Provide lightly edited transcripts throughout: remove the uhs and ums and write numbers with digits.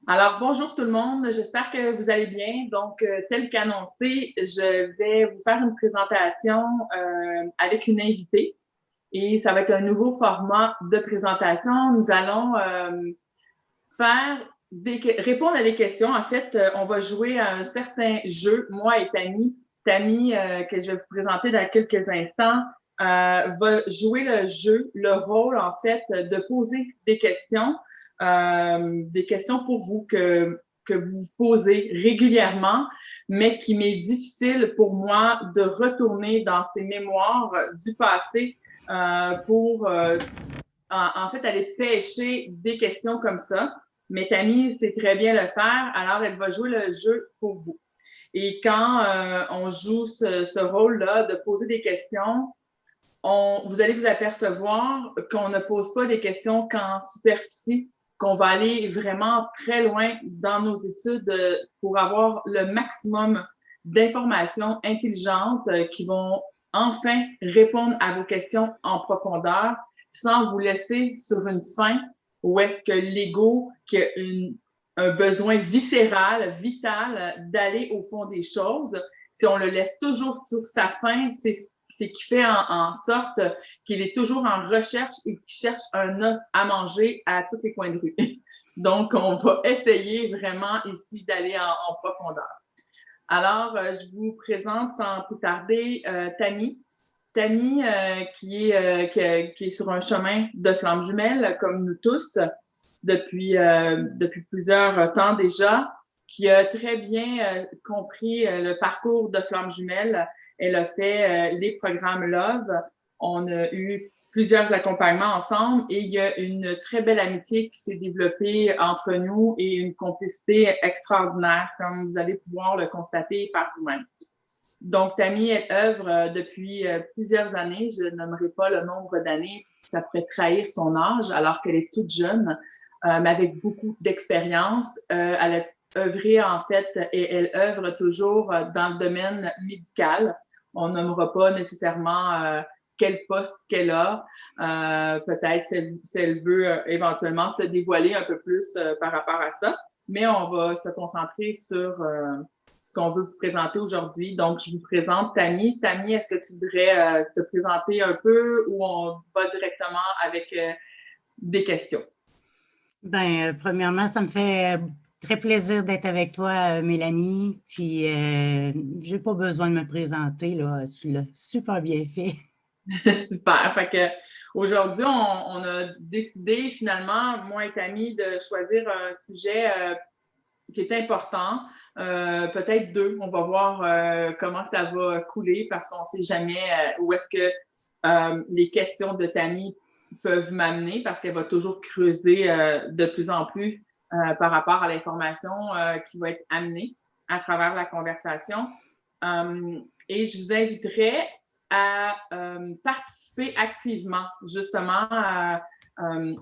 Alors, bonjour tout le monde, j'espère que vous allez bien. Donc, tel qu'annoncé, je vais vous faire une présentation avec une invitée et ça va être un nouveau format de présentation. Nous allons faire répondre à des questions. En fait, on va jouer à un certain jeu, moi et Tammy. Tammy, que je vais vous présenter dans quelques instants, va jouer le jeu, le rôle, en fait, de poser des questions pour vous que vous vous posez régulièrement, mais qui m'est difficile pour moi de retourner dans ces mémoires du passé pour en fait, aller pêcher des questions comme ça. Mais Tammy sait très bien le faire, alors elle va jouer le jeu pour vous. Et quand on joue ce rôle-là de poser des questions, vous allez vous apercevoir qu'on ne pose pas des questions qu'en superficie, qu'on va aller vraiment très loin dans nos études pour avoir le maximum d'informations intelligentes qui vont enfin répondre à vos questions en profondeur sans vous laisser sur une fin où est-ce que l'ego, qui a un besoin viscéral, vital, d'aller au fond des choses, si on le laisse toujours sur sa fin, c'est qui fait en sorte qu'il est toujours en recherche et qu'il cherche un os à manger à tous les coins de rue. Donc, on va essayer vraiment ici d'aller en profondeur. Alors, je vous présente sans plus tarder Tammy. Tammy, qui est sur un chemin de flammes jumelles, comme nous tous, depuis plusieurs temps déjà, qui a très bien compris le parcours de flammes jumelles. Elle a fait les programmes Love. On a eu plusieurs accompagnements ensemble et il y a une très belle amitié qui s'est développée entre nous et une complicité extraordinaire, comme vous allez pouvoir le constater par vous-même. Donc, Tammy, elle œuvre depuis plusieurs années. Je nommerai pas le nombre d'années, ça pourrait trahir son âge, alors qu'elle est toute jeune, mais avec beaucoup d'expérience. Elle a œuvré, en fait, et elle œuvre toujours dans le domaine médical. On nommera pas nécessairement quel poste qu'elle a. Peut-être si elle veut éventuellement se dévoiler un peu plus par rapport à ça. Mais on va se concentrer sur ce qu'on veut vous présenter aujourd'hui. Donc, je vous présente Tammy. Tammy, est-ce que tu voudrais te présenter un peu ou on va directement avec des questions? Premièrement, ça me fait très plaisir d'être avec toi, Mélanie. Puis, j'ai pas besoin de me présenter, là. Tu l'as super bien fait. Super. Fait que aujourd'hui, on a décidé finalement, moi et Tammy, de choisir un sujet qui est important. Peut-être deux. On va voir comment ça va couler parce qu'on sait jamais où est-ce que les questions de Tammy peuvent m'amener parce qu'elle va toujours creuser de plus en plus par rapport à l'information qui va être amenée à travers la conversation. Et je vous inviterai à participer activement justement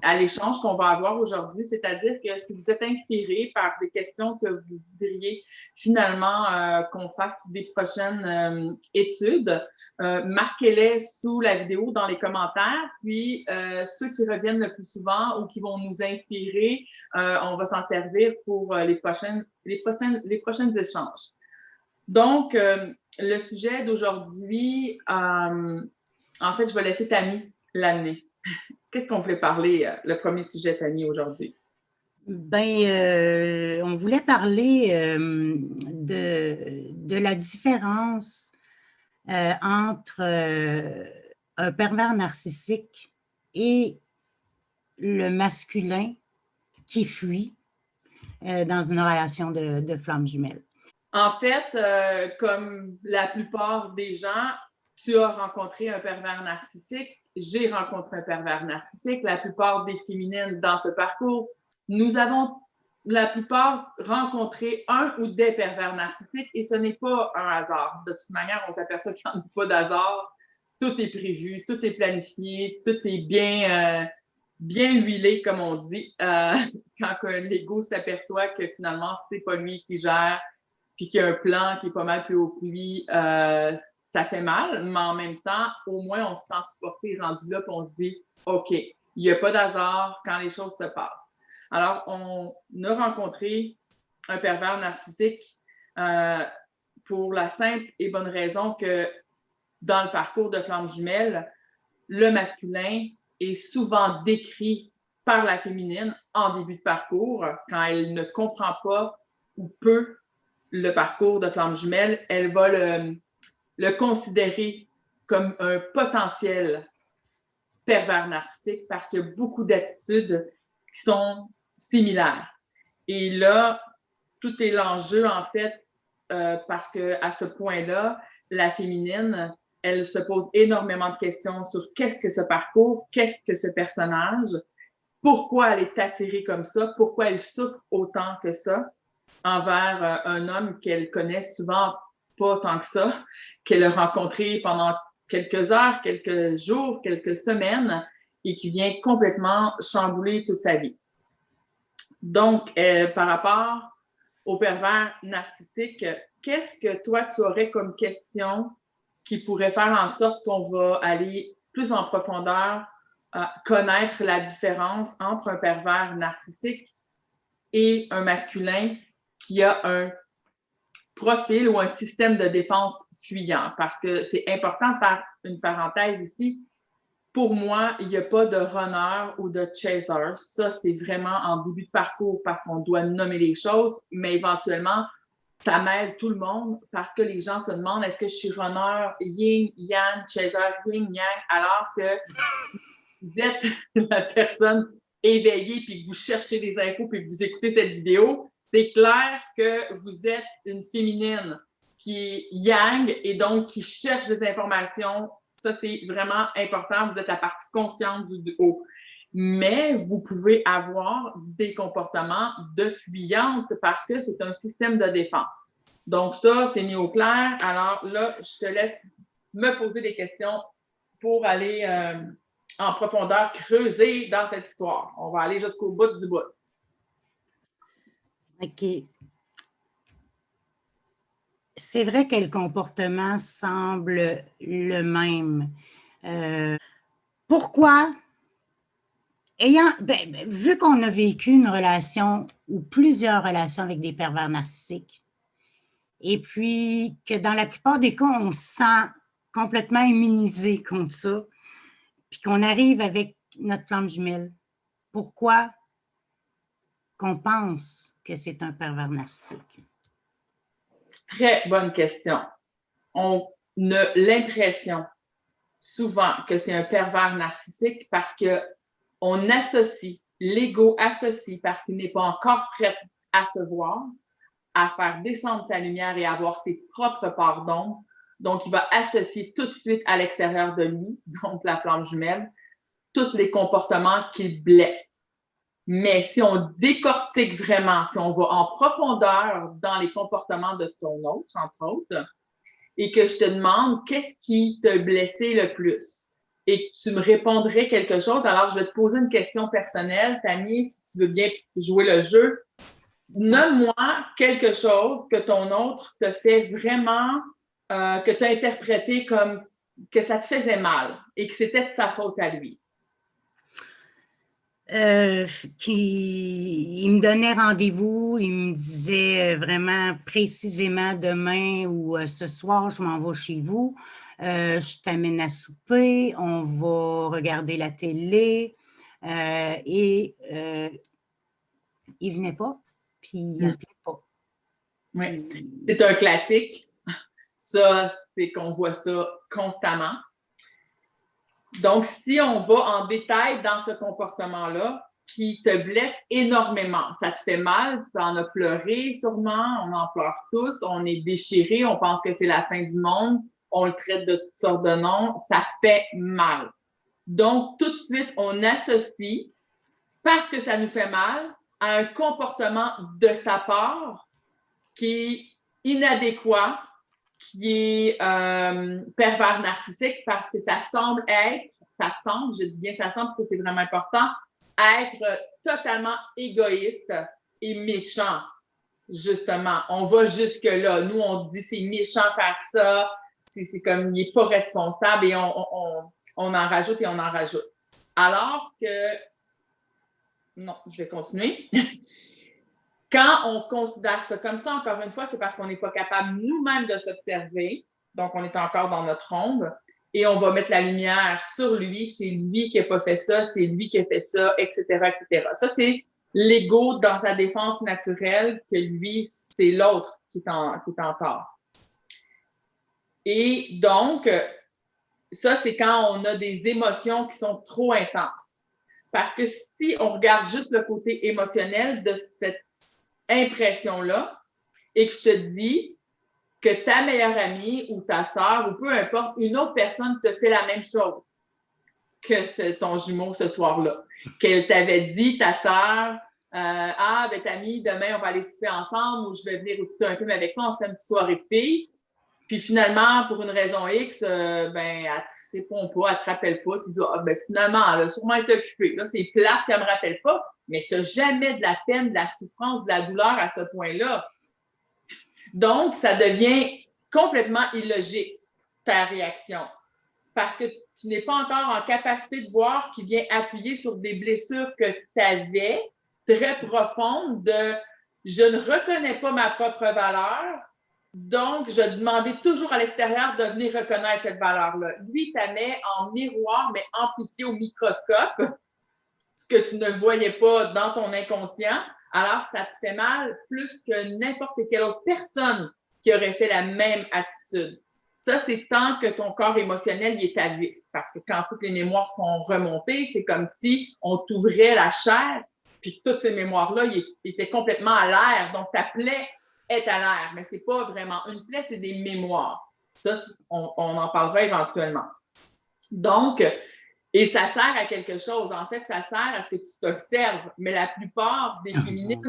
à l'échange qu'on va avoir aujourd'hui, c'est-à-dire que si vous êtes inspiré par des questions que vous voudriez finalement qu'on fasse des prochaines études, marquez-les sous la vidéo dans les commentaires, puis ceux qui reviennent le plus souvent ou qui vont nous inspirer, on va s'en servir pour les prochaines échanges. Donc, le sujet d'aujourd'hui, en fait, je vais laisser Tammy l'amener. Qu'est-ce qu'on voulait parler, le premier sujet, Tammy, aujourd'hui? On voulait parler de la différence entre un pervers narcissique et le masculin qui fuit dans une relation de flammes jumelles. En fait, comme la plupart des gens, tu as rencontré un pervers narcissique, j'ai rencontré un pervers narcissique, la plupart des féminines dans ce parcours, nous avons la plupart rencontré un ou des pervers narcissiques et ce n'est pas un hasard. De toute manière, on s'aperçoit qu'il n'y en a pas d'hasard. Tout est prévu, tout est planifié, tout est bien huilé, comme on dit, quand l'ego s'aperçoit que finalement, c'est pas lui qui gère puis qu'il y a un plan qui est pas mal plus haut que lui, ça fait mal, mais en même temps, au moins, on se sent supporté rendu là, puis on se dit, OK, il n'y a pas d'hasard quand les choses se passent. Alors, on a rencontré un pervers narcissique pour la simple et bonne raison que dans le parcours de Flamme Jumelle, le masculin est souvent décrit par la féminine en début de parcours, quand elle ne comprend pas ou peu le parcours de Flamme Jumelle, elle va le considérer comme un potentiel pervers narcissique parce qu'il y a beaucoup d'attitudes qui sont similaires. Et là, tout est l'enjeu, en fait, parce qu'à ce point-là, la féminine, elle se pose énormément de questions sur qu'est-ce que ce parcours, qu'est-ce que ce personnage, pourquoi elle est attirée comme ça, pourquoi elle souffre autant que ça envers un homme qu'elle connaît souvent pas tant que ça, qu'elle a rencontré pendant quelques heures, quelques jours, quelques semaines et qui vient complètement chambouler toute sa vie. Donc, par rapport au pervers narcissique, qu'est-ce que toi, tu aurais comme question qui pourrait faire en sorte qu'on va aller plus en profondeur, connaître la différence entre un pervers narcissique et un masculin qui a un profil ou un système de défense fuyant? Parce que c'est important de faire une parenthèse ici. Pour moi, il n'y a pas de runner ou de chaser. Ça, c'est vraiment en début de parcours parce qu'on doit nommer les choses, mais éventuellement, ça mêle tout le monde parce que les gens se demandent est-ce que je suis runner, yin, yang, chaser, yin, yang, alors que vous êtes la personne éveillée puis que vous cherchez des infos puis que vous écoutez cette vidéo, c'est clair que vous êtes une féminine qui est yang et donc qui cherche des informations. Ça, c'est vraiment important. Vous êtes la partie consciente du haut. Mais vous pouvez avoir des comportements de fuyante parce que c'est un système de défense. Donc ça, c'est mis au clair. Alors là, je te laisse me poser des questions pour aller en profondeur, creuser dans cette histoire. On va aller jusqu'au bout du bout. OK. C'est vrai que le comportement semble le même. Pourquoi? Vu qu'on a vécu une relation ou plusieurs relations avec des pervers narcissiques, et puis que dans la plupart des cas, on se sent complètement immunisé contre ça, puis qu'on arrive avec notre flamme jumelle, pourquoi qu'on pense que c'est un pervers narcissique? Très bonne question. On a l'impression souvent que c'est un pervers narcissique parce qu'on associe, l'ego associe parce qu'il n'est pas encore prêt à se voir, à faire descendre sa lumière et à avoir ses propres parts d'ombre. Donc, il va associer tout de suite à l'extérieur de lui, donc la flamme jumelle, tous les comportements qui le blessent. Mais si on décortique vraiment, si on va en profondeur dans les comportements de ton autre, entre autres, et que je te demande qu'est-ce qui t'a blessé le plus et que tu me répondrais quelque chose, alors je vais te poser une question personnelle. Tammy, si tu veux bien jouer le jeu, nomme-moi quelque chose que ton autre te fait vraiment, que tu as interprété comme que ça te faisait mal et que c'était de sa faute à lui. Il me donnait rendez-vous, il me disait vraiment précisément demain ou ce soir, je m'en vais chez vous, je t'amène à souper, on va regarder la télé et il venait pas, puis il n'appelait pas. Oui. C'est un classique. Ça, c'est qu'on voit ça constamment. Donc, si on va en détail dans ce comportement-là, qui te blesse énormément, ça te fait mal, tu en as pleuré sûrement, on en pleure tous, on est déchiré, on pense que c'est la fin du monde, on le traite de toutes sortes de noms, ça fait mal. Donc, tout de suite, on associe, parce que ça nous fait mal, à un comportement de sa part qui est inadéquat, qui est pervers narcissique parce que ça semble, je dis bien ça semble parce que c'est vraiment important, être totalement égoïste et méchant, justement. On va jusque-là. Nous, on dit c'est méchant faire ça, c'est comme il n'est pas responsable et on en rajoute et on en rajoute. Alors que Non, je vais continuer. Quand on considère ça comme ça, encore une fois, c'est parce qu'on n'est pas capable nous-mêmes de s'observer. Donc, on est encore dans notre ombre. Et on va mettre la lumière sur lui. C'est lui qui n'a pas fait ça, c'est lui qui a fait ça, etc., etc. Ça, c'est l'ego dans sa défense naturelle, que lui, c'est l'autre qui est en tort. Et donc, ça, c'est quand on a des émotions qui sont trop intenses. Parce que si on regarde juste le côté émotionnel de cette impression-là et que je te dis que ta meilleure amie ou ta sœur ou peu importe, une autre personne te fait la même chose que ton jumeau ce soir-là. Qu'elle t'avait dit, ta sœur, ben ta amie, demain on va aller souper ensemble ou je vais venir écouter un film avec toi, on se fait une petite soirée de filles. Puis finalement, pour une raison X, ben, elle te répond pas, elle te rappelle pas. Tu dis, ben finalement, elle a sûrement été occupée. Là, c'est plate qu'elle me rappelle pas, mais tu n'as jamais de la peine, de la souffrance, de la douleur à ce point-là. Donc, ça devient complètement illogique, ta réaction. Parce que tu n'es pas encore en capacité de voir qui vient appuyer sur des blessures que tu avais, très profondes, de je ne reconnais pas ma propre valeur, donc je demandais toujours à l'extérieur de venir reconnaître cette valeur-là. Lui, tu met en miroir, mais amplifié au microscope, ce que tu ne voyais pas dans ton inconscient. Alors, ça te fait mal plus que n'importe quelle autre personne qui aurait fait la même attitude. Ça, c'est tant que ton corps émotionnel y est à vif. Parce que quand toutes les mémoires sont remontées, c'est comme si on t'ouvrait la chair, puis toutes ces mémoires-là étaient complètement à l'air. Donc, ta plaie est à l'air, mais c'est pas vraiment une plaie, c'est des mémoires. Ça, on en parlera éventuellement. Donc, et ça sert à quelque chose. En fait, ça sert à ce que tu t'observes. Mais la plupart des féminines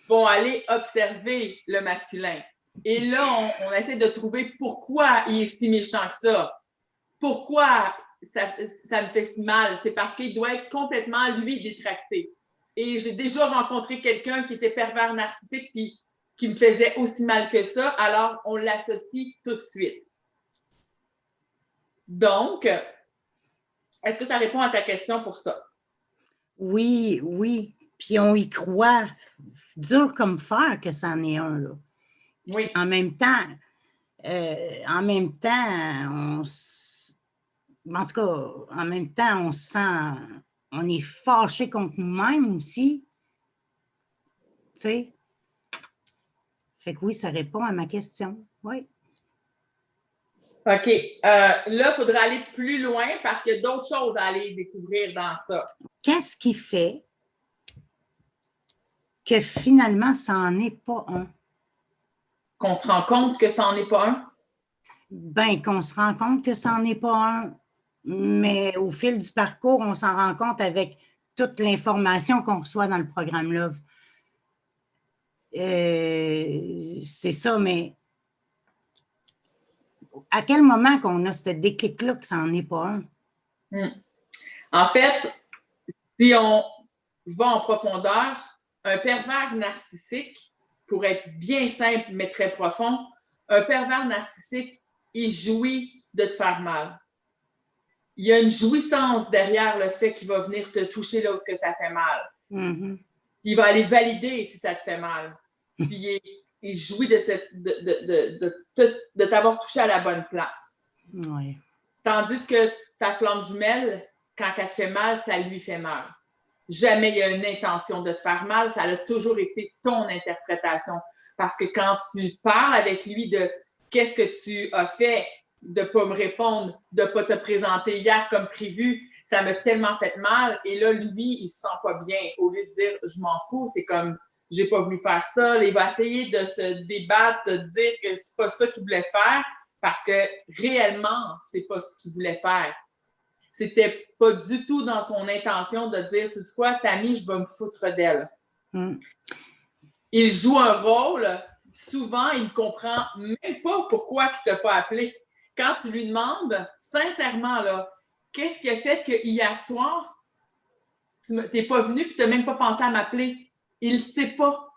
vont aller observer le masculin. Et là, on essaie de trouver pourquoi il est si méchant que ça. Pourquoi ça me fait si mal? C'est parce qu'il doit être complètement, lui, détracté. Et j'ai déjà rencontré quelqu'un qui était pervers narcissique puis qui me faisait aussi mal que ça. Alors, on l'associe tout de suite. Donc, est-ce que ça répond à ta question pour ça? Oui, oui. Puis on y croit dur comme fer que c'en est un, là. Oui. Puis en même temps, en tout cas, en même temps, on se sent, on est fâché contre nous-mêmes aussi. Tu sais? Fait que oui, ça répond à ma question. Oui. OK. Là, il faudra aller plus loin parce qu'il y a d'autres choses à aller découvrir dans ça. Qu'est-ce qui fait que finalement, ça n'en est pas un? Qu'on se rend compte que ça n'en est pas un? Ben, qu'on se rend compte que ça n'en est pas un. Mais au fil du parcours, on s'en rend compte avec toute l'information qu'on reçoit dans le programme Love. C'est ça, mais à quel moment qu'on a ce déclic-là que ça n'en est pas un? En fait, si on va en profondeur, un pervers narcissique, pour être bien simple mais très profond, un pervers narcissique, il jouit de te faire mal. Il y a une jouissance derrière le fait qu'il va venir te toucher là où ça fait mal. Mm-hmm. Il va aller valider si ça te fait mal. Puis il jouit de t'avoir touché à la bonne place. Oui. Tandis que ta flamme jumelle, quand elle te fait mal, ça lui fait mal. Jamais il y a une intention de te faire mal, ça a toujours été ton interprétation. Parce que quand tu parles avec lui de qu'est-ce que tu as fait, de ne pas me répondre, de ne pas te présenter hier comme prévu, ça m'a tellement fait mal. Et là, lui, il se sent pas bien. Au lieu de dire je m'en fous, c'est comme j'ai pas voulu faire ça. Il va essayer de se débattre, de dire que c'est pas ça qu'il voulait faire parce que réellement, c'est pas ce qu'il voulait faire. C'était pas du tout dans son intention de dire, tu sais quoi, Tammy, je vais me foutre d'elle. Il joue un rôle, souvent, il ne comprend même pas pourquoi il ne t'a pas appelé. Quand tu lui demandes, sincèrement, là, qu'est-ce qui a fait que hier soir, tu n'es pas venu et tu n'as même pas pensé à m'appeler? Il ne sait pas.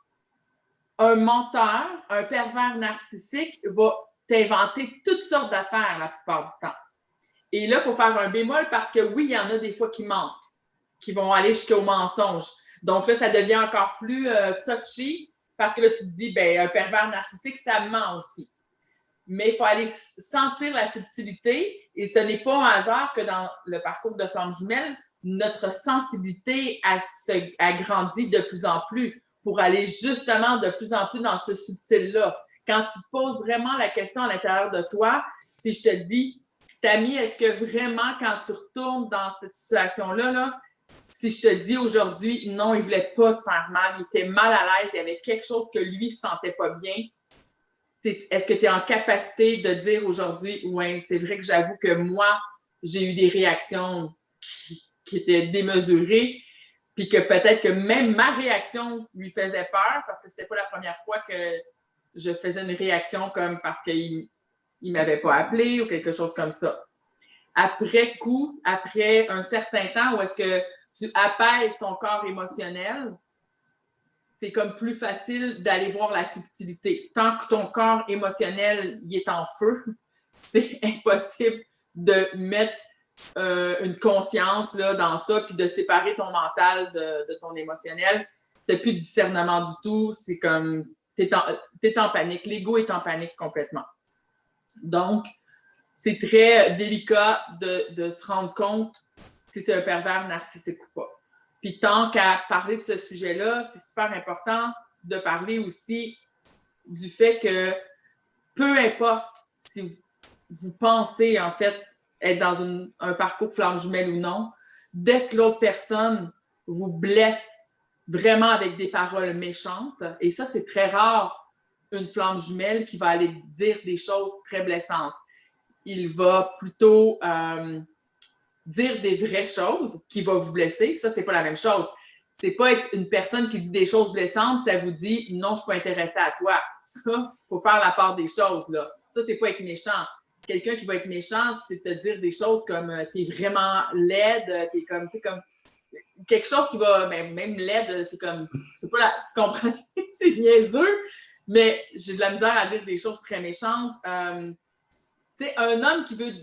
Un menteur, un pervers narcissique va t'inventer toutes sortes d'affaires la plupart du temps. Et là, il faut faire un bémol parce que oui, il y en a des fois qui mentent, qui vont aller jusqu'au mensonge. Donc là, ça devient encore plus touchy parce que là, tu te dis, ben, un pervers narcissique, ça ment aussi. Mais il faut aller sentir la subtilité et ce n'est pas un hasard que dans le parcours de flamme jumelle, notre sensibilité a grandi de plus en plus pour aller justement de plus en plus dans ce subtil-là. Quand tu poses vraiment la question à l'intérieur de toi, si je te dis, Tammy, est-ce que vraiment quand tu retournes dans cette situation-là, là, si je te dis aujourd'hui, non, il ne voulait pas te faire mal, il était mal à l'aise, il y avait quelque chose que lui ne sentait pas bien, est-ce que tu es en capacité de dire aujourd'hui, ouais, c'est vrai que j'avoue que moi, j'ai eu des réactions qui étaient démesurées, puis que peut-être que même ma réaction lui faisait peur, parce que c'était pas la première fois que je faisais une réaction comme parce qu'il ne m'avait pas appelé ou quelque chose comme ça. Après coup, après un certain temps où est-ce que tu apaises ton corps émotionnel, c'est comme plus facile d'aller voir la subtilité. Tant que ton corps émotionnel il est en feu, c'est impossible de mettre une conscience là, dans ça, puis de séparer ton mental de ton émotionnel. Tu n'as plus de discernement du tout. C'est comme, t'es en panique. L'ego est en panique complètement. Donc, c'est très délicat de se rendre compte si c'est un pervers narcissique ou pas. Puis tant qu'à parler de ce sujet-là, c'est super important de parler aussi du fait que peu importe si vous pensez en fait être dans un parcours flamme jumelle ou non, dès que l'autre personne vous blesse vraiment avec des paroles méchantes, et ça c'est très rare une flamme jumelle qui va aller dire des choses très blessantes. Il va plutôt dire des vraies choses qui vont vous blesser. Ça, c'est pas la même chose. C'est pas être une personne qui dit des choses blessantes, ça vous dit non, je suis pas intéressée à toi. Ça, faut faire la part des choses, là. Ça, c'est pas être méchant. Quelqu'un qui va être méchant, c'est te dire des choses comme t'es vraiment laide, t'es comme, tu sais, comme quelque chose qui va, même laide, c'est comme, c'est pas la, tu comprends, c'est niaiseux, mais j'ai de la misère à dire des choses très méchantes. Tu sais, un homme qui veut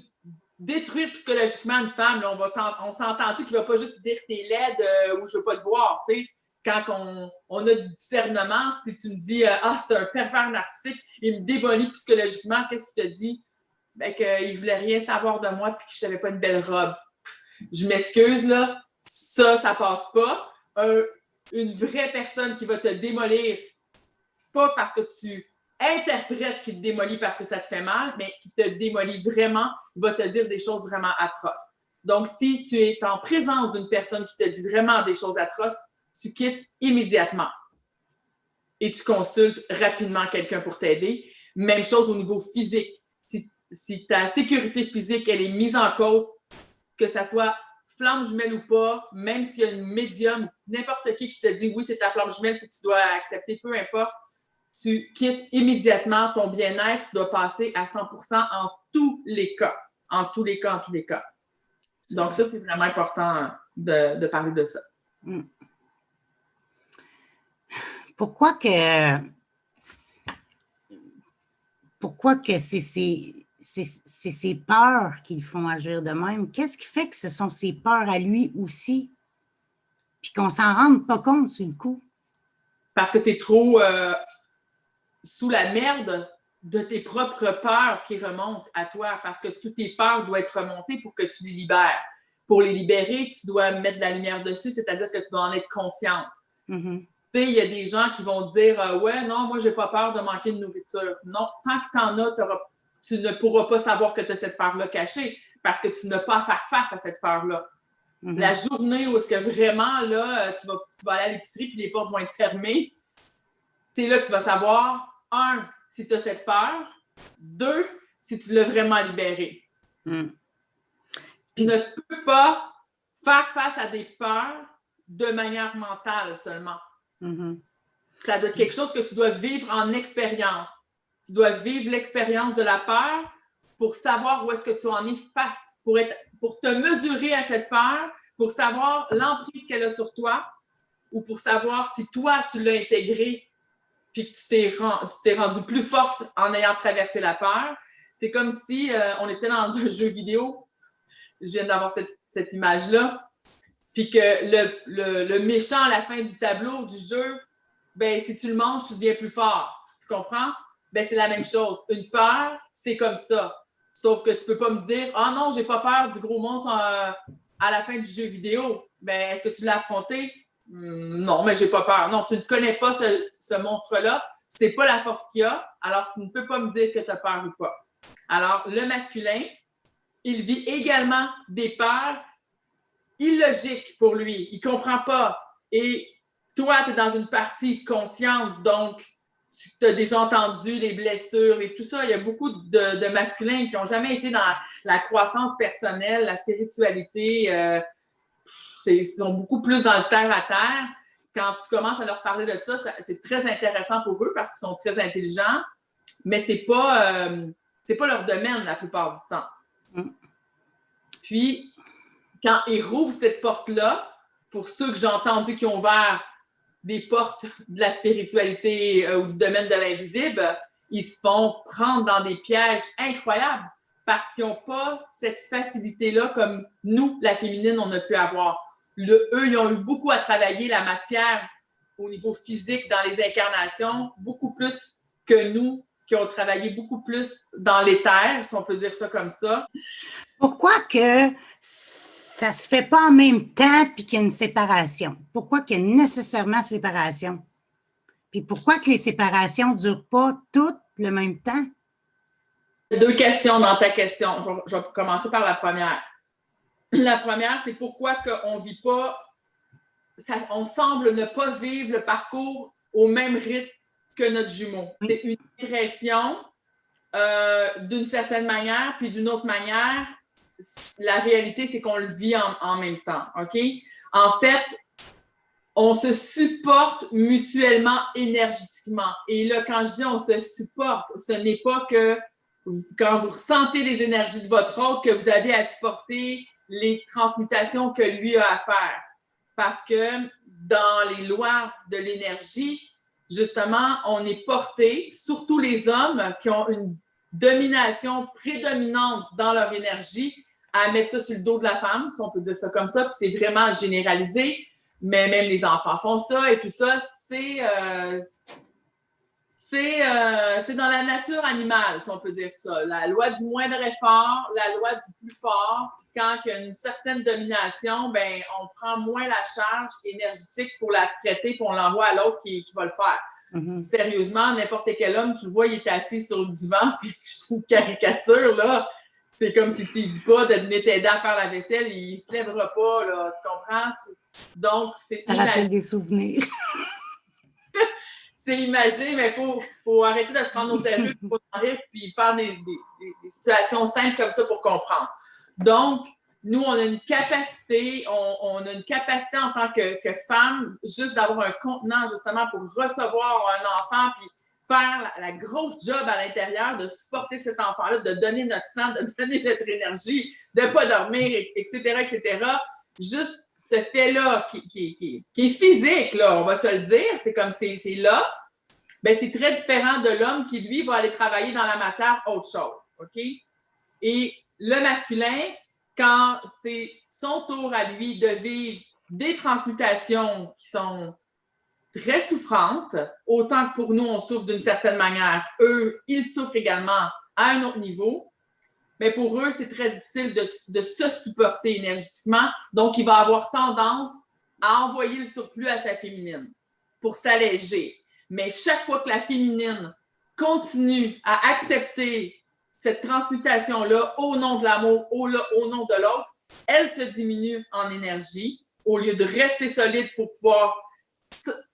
détruire psychologiquement une femme, là, on s'entend-tu qu'il ne va pas juste dire t'es laide ou je veux pas te voir, tu sais. Quand on a du discernement, si tu me dis c'est un pervers narcissique, il me démolit psychologiquement, qu'est-ce qu'il te dit? Ben qu'il voulait rien savoir de moi puis que je n'avais pas une belle robe. Je m'excuse, là, ça passe pas. Une vraie personne qui va te démolir, pas parce que tu interprète qui te démolit parce que ça te fait mal, mais qui te démolit vraiment, va te dire des choses vraiment atroces. Donc, si tu es en présence d'une personne qui te dit vraiment des choses atroces, tu quittes immédiatement et tu consultes rapidement quelqu'un pour t'aider. Même chose au niveau physique. Si ta sécurité physique, elle est mise en cause, que ça soit flamme jumelle ou pas, même s'il y a une médium, n'importe qui te dit oui, c'est ta flamme jumelle que tu dois accepter, peu importe, tu quittes immédiatement ton bien-être, tu dois passer à 100% en tous les cas. En tous les cas. Donc ça, c'est vraiment important de parler de ça. Pourquoi que c'est ces peurs qui le font agir de même? Qu'est-ce qui fait que ce sont ses peurs à lui aussi? Puis qu'on s'en rende pas compte sur le coup? Parce que tu es trop sous la merde de tes propres peurs qui remontent à toi. Parce que toutes tes peurs doivent être remontées pour que tu les libères. Pour les libérer, tu dois mettre de la lumière dessus, c'est-à-dire que tu dois en être consciente. Mm-hmm. Tu sais, il y a des gens qui vont dire ouais, non, moi, j'ai pas peur de manquer de nourriture. Non, tant que tu en as, tu ne pourras pas savoir que tu as cette peur-là cachée parce que tu n'as pas à faire face à cette peur-là. Mm-hmm. La journée où est-ce que vraiment, là, tu vas aller à l'épicerie puis les portes vont être fermées, c'est là que tu vas savoir, 1, si tu as cette peur, 2, si tu l'as vraiment libérée. Tu ne peux pas faire face à des peurs de manière mentale seulement. Ça doit être quelque chose que tu dois vivre en expérience. Tu dois vivre l'expérience de la peur pour savoir où est-ce que tu en es face, pour te mesurer à cette peur, pour savoir l'emprise qu'elle a sur toi ou pour savoir si toi, tu l'as intégrée puis que tu t'es rendu plus forte en ayant traversé la peur. C'est comme si on était dans un jeu vidéo. Je viens d'avoir cette image-là. puis que le méchant à la fin du tableau, du jeu, ben si tu le manges, tu deviens plus fort. Tu comprends? Ben c'est la même chose. Une peur, c'est comme ça. Sauf que tu peux pas me dire « Ah non, j'ai pas peur du gros monstre à la fin du jeu vidéo. » Ben, est-ce que tu l'as affronté? Non, mais j'ai pas peur. Non, tu ne connais pas ce monstre-là. Tu sais pas la force qu'il a, alors tu ne peux pas me dire que tu as peur ou pas. Alors, le masculin, il vit également des peurs illogiques pour lui. Il comprend pas. Et toi, tu es dans une partie consciente, donc tu as déjà entendu les blessures et tout ça. Il y a beaucoup de masculins qui n'ont jamais été dans la croissance personnelle, la spiritualité. Ils sont beaucoup plus dans le terre-à-terre. Quand tu commences à leur parler de ça, c'est très intéressant pour eux parce qu'ils sont très intelligents, mais c'est pas leur domaine la plupart du temps. Puis, quand ils rouvrent cette porte-là, pour ceux que j'ai entendus qui ont ouvert des portes de la spiritualité ou du domaine de l'invisible, ils se font prendre dans des pièges incroyables parce qu'ils n'ont pas cette facilité-là comme nous, la féminine, on a pu avoir. Eux, ils ont eu beaucoup à travailler la matière au niveau physique dans les incarnations, beaucoup plus que nous, qui ont travaillé beaucoup plus dans l'éther, si on peut dire ça comme ça. Pourquoi que ça se fait pas en même temps puis qu'il y a une séparation? Pourquoi qu'il y a nécessairement séparation? Puis pourquoi que les séparations ne durent pas toutes le même temps? 2 questions dans ta question. Je vais commencer par la première. La première, c'est pourquoi on ne vit pas, on semble ne pas vivre le parcours au même rythme que notre jumeau. C'est une impression d'une certaine manière, puis d'une autre manière, la réalité, c'est qu'on le vit en même temps, OK? En fait, on se supporte mutuellement énergétiquement. Et là, quand je dis on se supporte, ce n'est pas que quand vous ressentez les énergies de votre autre, que vous avez à supporter les transmutations que lui a à faire. Parce que dans les lois de l'énergie, justement, on est porté, surtout les hommes qui ont une domination prédominante dans leur énergie, à mettre ça sur le dos de la femme, si on peut dire ça comme ça, puis c'est vraiment généralisé, mais même les enfants font ça, et puis ça, c'est dans la nature animale, si on peut dire ça. La loi du moindre effort, la loi du plus fort. Quand il y a une certaine domination, ben, on prend moins la charge énergétique pour la traiter, puis on l'envoie à l'autre qui va le faire. Sérieusement, n'importe quel homme, tu le vois, il est assis sur le divan, puis c'est une caricature, là. C'est comme si tu ne dis pas de venir t'aider à faire la vaisselle, il ne se lèvera pas, là. Tu comprends? Donc, c'est ça rappelle des souvenirs. C'est imagé, mais il faut arrêter de se prendre au sérieux puis faire des situations simples comme ça pour comprendre. Donc, nous, on a une capacité, on a une capacité en tant que femme, juste d'avoir un contenant, justement, pour recevoir un enfant, puis faire la grosse job à l'intérieur, de supporter cet enfant-là, de donner notre sang, de donner notre énergie, de ne pas dormir, etc., etc. Juste ce fait-là qui est physique, là, on va se le dire, c'est comme c'est là, ben c'est très différent de l'homme qui, lui, va aller travailler dans la matière autre chose, OK? Et le masculin, quand c'est son tour à lui de vivre des transmutations qui sont très souffrantes, autant que pour nous, on souffre d'une certaine manière, eux, ils souffrent également à un autre niveau, mais pour eux, c'est très difficile de se supporter énergétiquement. Donc, il va avoir tendance à envoyer le surplus à sa féminine pour s'alléger. Mais chaque fois que la féminine continue à accepter cette transmutation-là au nom de l'amour, au nom de l'autre, elle se diminue en énergie au lieu de rester solide pour pouvoir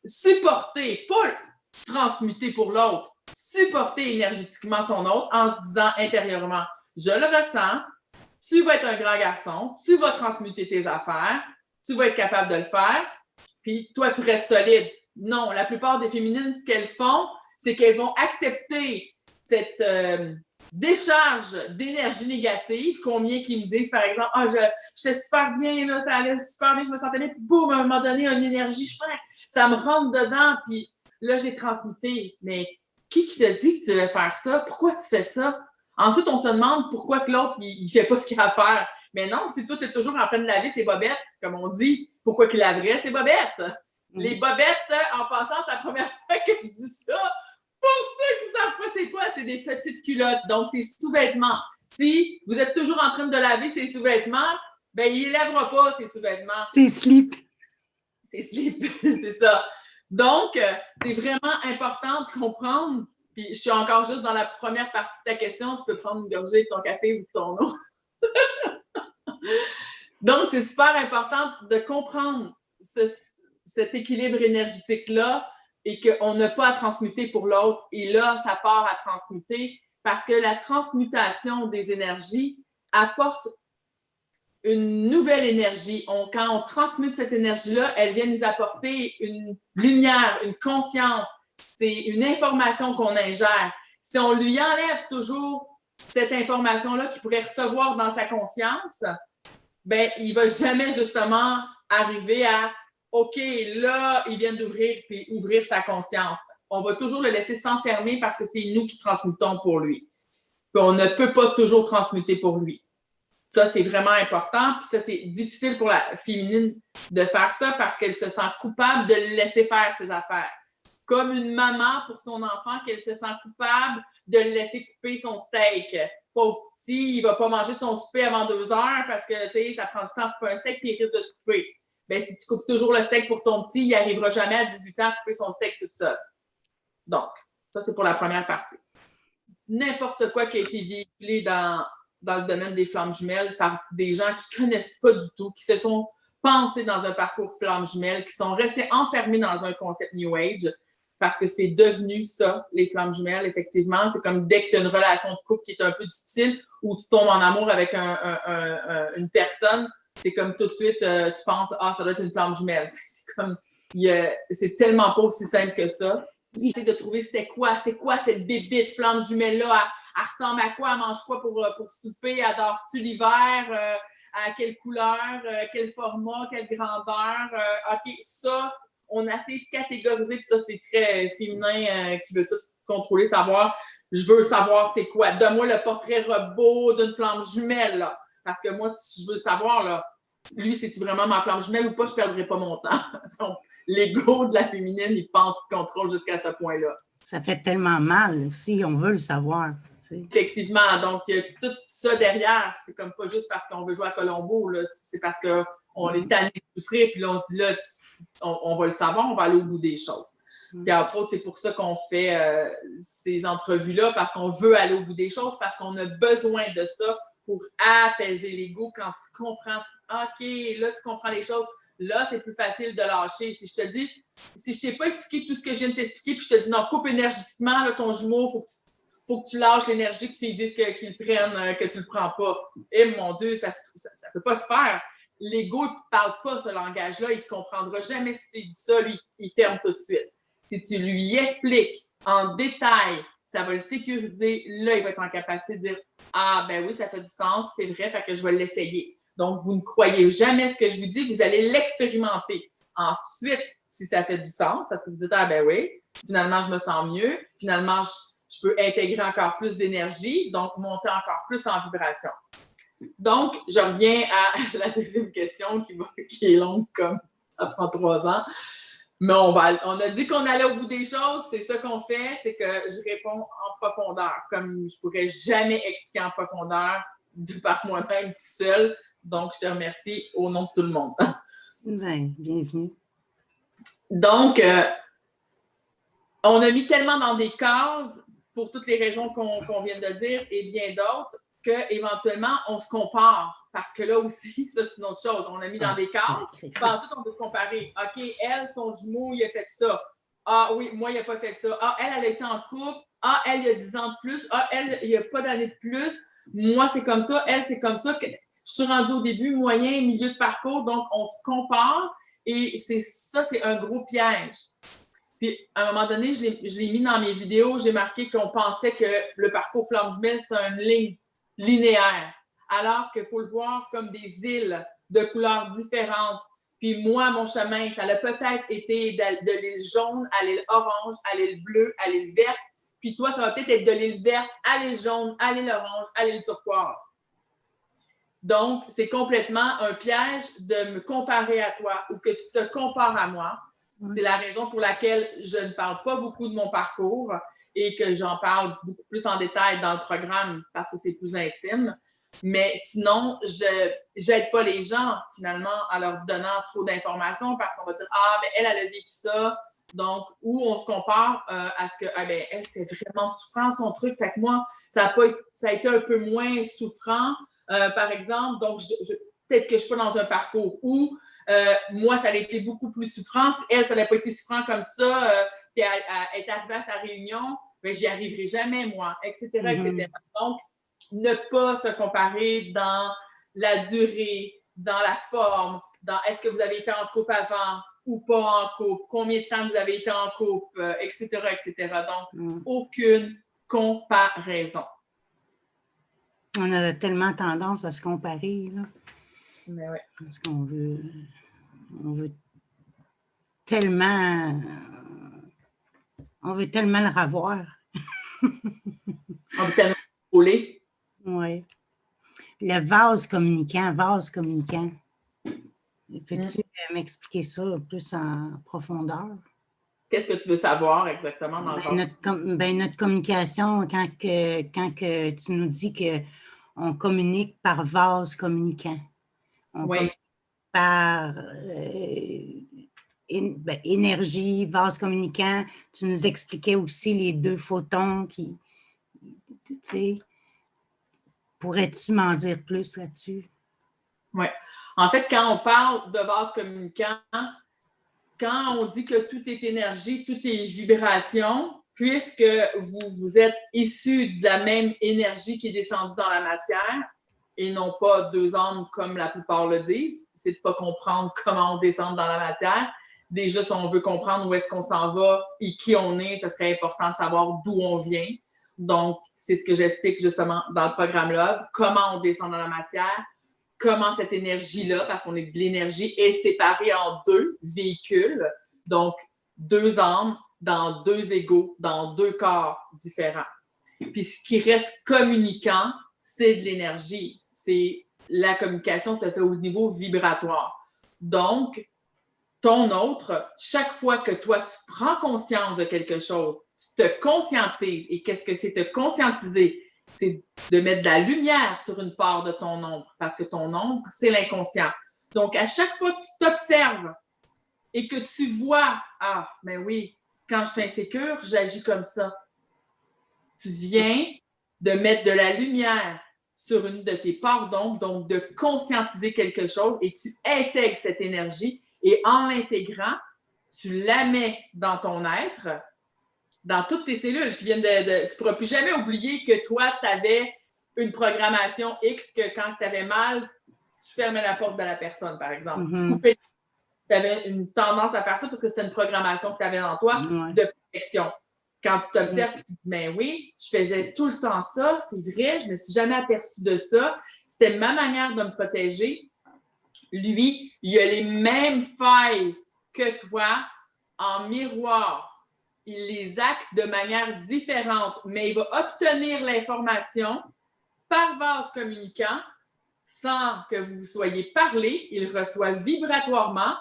supporter, pas transmuter pour l'autre, supporter énergétiquement son autre en se disant intérieurement je le ressens, tu vas être un grand garçon, tu vas transmuter tes affaires, tu vas être capable de le faire, puis toi, tu restes solide. Non, la plupart des féminines, ce qu'elles font, c'est qu'elles vont accepter cette décharge d'énergie négative, combien qui me disent, par exemple, ah, j'étais super bien, là, ça allait super bien, je me sentais bien, puis boum, à un moment donné, une énergie, ça me rentre dedans, puis là, j'ai transmuté. Mais qui t'a dit que tu devais faire ça? Pourquoi tu fais ça? Ensuite, on se demande pourquoi que l'autre, il ne fait pas ce qu'il a à faire. Mais non, si toi, tu es toujours en train de laver ses bobettes, comme on dit, pourquoi qu'il laverait ses bobettes? Les bobettes, en passant, c'est la première fois que je dis ça. Pour ceux qui ne savent pas c'est quoi, c'est des petites culottes. Donc, c'est sous-vêtements. Si vous êtes toujours en train de laver ses sous-vêtements, ben il ne lèvera pas ses sous-vêtements. C'est slip. C'est slip, c'est ça. Donc, c'est vraiment important de comprendre. Puis, je suis encore juste dans la première partie de ta question. Tu peux prendre une gorgée de ton café ou de ton eau. Donc, c'est super important de comprendre cet équilibre énergétique-là et qu'on n'a pas à transmuter pour l'autre. Et là, ça part à transmuter parce que la transmutation des énergies apporte une nouvelle énergie. Quand on transmute cette énergie-là, elle vient nous apporter une lumière, une conscience. C'est une information qu'on ingère. Si on lui enlève toujours cette information-là qu'il pourrait recevoir dans sa conscience, ben il va jamais justement arriver à OK, là, il vient d'ouvrir puis ouvrir sa conscience. On va toujours le laisser s'enfermer parce que c'est nous qui transmutons pour lui. Puis on ne peut pas toujours transmuter pour lui. Ça, c'est vraiment important. Puis ça, c'est difficile pour la féminine de faire ça parce qu'elle se sent coupable de le laisser faire ses affaires. Comme une maman pour son enfant, qu'elle se sent coupable de le laisser couper son steak. Pauvre petit, il va pas manger son souper avant 2 heures parce que, tu sais, ça prend du temps pour couper un steak puis il risque de se couper. Bien, si tu coupes toujours le steak pour ton petit, il n'arrivera jamais à 18 ans à couper son steak toute seule. Donc, ça, c'est pour la première partie. N'importe quoi qui a été véhiculé dans le domaine des flammes jumelles par des gens qui ne connaissent pas du tout, qui se sont pensés dans un parcours flammes jumelles, qui sont restés enfermés dans un concept New Age, parce que c'est devenu ça, les flammes jumelles, effectivement. C'est comme dès que tu as une relation de couple qui est un peu difficile ou tu tombes en amour avec une personne, c'est comme tout de suite, tu penses « Ah, ça doit être une flamme jumelle. » C'est comme, c'est tellement pas aussi simple que ça. De trouver c'est quoi cette bébite flamme jumelle-là, elle ressemble à quoi, elle mange quoi pour souper, adore-tu l'hiver, à quelle couleur, quel format, quelle grandeur. OK, ça, on a essayé de catégoriser, puis ça, c'est très féminin qui veut tout contrôler, savoir, je veux savoir c'est quoi. Donne-moi le portrait robot d'une flamme jumelle, là. Parce que moi, si je veux savoir, là, lui, c'est-tu vraiment ma flamme jumelle ou pas, je ne perdrai pas mon temps. L'ego de la féminine, il pense qu'il contrôle jusqu'à ce point-là. Ça fait tellement mal aussi, on veut le savoir. Effectivement, donc il y a tout ça derrière. C'est comme pas juste parce qu'on veut jouer à Colombo, là. C'est parce qu'on est tanné de souffrir, puis là, on se dit là, on va le savoir, on va aller au bout des choses. Puis entre autres, c'est pour ça qu'on fait ces entrevues-là, parce qu'on veut aller au bout des choses, parce qu'on a besoin de ça pour apaiser l'ego quand tu comprends. OK, là, tu comprends les choses. Là, c'est plus facile de lâcher. Si je te dis, si je t'ai pas expliqué tout ce que je viens de t'expliquer, puis je te dis non, coupe énergétiquement, là, ton jumeau, faut que tu lâches l'énergie, que tu lui dises qu'il prenne, que tu le prends pas. Et mon Dieu, ça peut pas se faire. L'ego, il ne parle pas ce langage-là, il ne comprendra jamais si tu dis ça, lui, il ferme tout de suite. Si tu lui expliques en détail, ça va le sécuriser, là, il va être en capacité de dire « Ah, ben oui, ça fait du sens, c'est vrai, fait que je vais l'essayer. » Donc, vous ne croyez jamais ce que je vous dis, vous allez l'expérimenter. Ensuite, si ça fait du sens, parce que vous dites « Ah, ben oui, finalement, je me sens mieux, finalement, je peux intégrer encore plus d'énergie, donc monter encore plus en vibration. » Donc, je reviens à la deuxième question qui est longue comme ça prend 3 ans. Mais on a dit qu'on allait au bout des choses. C'est ça qu'on fait, c'est que je réponds en profondeur, comme je pourrais jamais expliquer en profondeur de par moi-même tout seul. Donc, je te remercie au nom de tout le monde. Bien, bienvenue. Donc, on a mis tellement dans des cases, pour toutes les raisons qu'on vient de dire et bien d'autres, qu'éventuellement, on se compare. Parce que là aussi, ça, c'est une autre chose. On a mis dans des cases. Puis ensuite, on peut se comparer. OK, elle, son jumeau, il a fait ça. Ah oui, moi, il n'a pas fait ça. Ah, elle a été en couple. Ah, elle, il y a 10 ans de plus. Ah, elle, il n'y a pas d'année de plus. Moi, c'est comme ça. Elle, c'est comme ça. Je suis rendue au début, moyen, milieu de parcours. Donc, on se compare. Et ça, c'est un gros piège. Puis, à un moment donné, je l'ai mis dans mes vidéos. J'ai marqué qu'on pensait que le parcours flamme jumelle, c'était une ligne linéaire. Alors qu'il faut le voir comme des îles de couleurs différentes. Puis moi, mon chemin, ça a peut-être été de l'île jaune à l'île orange, à l'île bleue, à l'île verte. Puis toi, ça va peut-être être de l'île verte à l'île jaune, à l'île orange, à l'île turquoise. Donc, c'est complètement un piège de me comparer à toi ou que tu te compares à moi. C'est la raison pour laquelle je ne parle pas beaucoup de mon parcours et que j'en parle beaucoup plus en détail dans le programme parce que c'est plus intime. Mais sinon, je n'aide pas les gens, finalement, en leur donnant trop d'informations parce qu'on va dire « Ah, mais elle a vécu ça. » Donc, où on se compare à ce que, ah, ben, elle, c'est vraiment souffrant son truc. Fait que moi, ça a été un peu moins souffrant, par exemple. Donc, peut-être que je suis pas dans un parcours où moi, ça a été beaucoup plus souffrant. Elle, ça n'a pas été souffrant comme ça. Puis elle est arrivée à sa réunion, ben, j'y arriverai jamais, moi, etc., etc. Donc, ne pas se comparer dans la durée, dans la forme, dans est-ce que vous avez été en couple avant ou pas en couple, combien de temps vous avez été en couple, etc., etc. Donc, aucune comparaison. On a tellement tendance à se comparer, là. Mais ouais. Parce qu'on veut tellement le revoir. On veut tellement contrôler. Oui. Le vase communicant. Peux-tu m'expliquer ça plus en profondeur? Qu'est-ce que tu veux savoir exactement dans le vase? Notre communication, quand que tu nous dis qu'on communique par vase communicant. On communique par énergie, vase communicant. Tu nous expliquais aussi les 2 photons qui, tu sais, pourrais-tu m'en dire plus là-dessus? Oui. En fait, quand on parle de vase communicant, quand on dit que tout est énergie, tout est vibration, puisque vous êtes issus de la même énergie qui est descendue dans la matière et non pas 2 âmes comme la plupart le disent, c'est de ne pas comprendre comment on descend dans la matière. Déjà, si on veut comprendre où est-ce qu'on s'en va et qui on est, ça serait important de savoir d'où on vient. Donc, c'est ce que j'explique justement dans le programme Love, comment on descend dans la matière, comment cette énergie-là, parce qu'on est de l'énergie, est séparée en 2 véhicules, donc 2 âmes dans 2 égos, dans 2 corps différents. Puis ce qui reste communicant, c'est de l'énergie. La communication se fait au niveau vibratoire. Donc, ton autre, chaque fois que toi, tu prends conscience de quelque chose, tu te conscientises. Et qu'est-ce que c'est te conscientiser? C'est de mettre de la lumière sur une part de ton ombre, parce que ton ombre, c'est l'inconscient. Donc, à chaque fois que tu t'observes et que tu vois, ah, ben oui, quand je suis insécure, j'agis comme ça. Tu viens de mettre de la lumière sur une de tes parts d'ombre, donc de conscientiser quelque chose et tu intègres cette énergie et en l'intégrant, tu la mets dans ton être, dans toutes tes cellules qui viennent tu ne pourras plus jamais oublier que toi, tu avais une programmation X que quand tu avais mal, tu fermais la porte de la personne, par exemple. Tu coupais. Tu avais une tendance à faire ça parce que c'était une programmation que tu avais en toi de protection. Quand tu t'observes, tu te dis, ben oui, je faisais tout le temps ça, c'est vrai, je ne me suis jamais aperçue de ça. C'était ma manière de me protéger. Lui, il a les mêmes failles que toi en miroir. Il les acte de manière différente, mais il va obtenir l'information par vase communicant sans que vous soyez parlé. Il reçoit vibratoirement,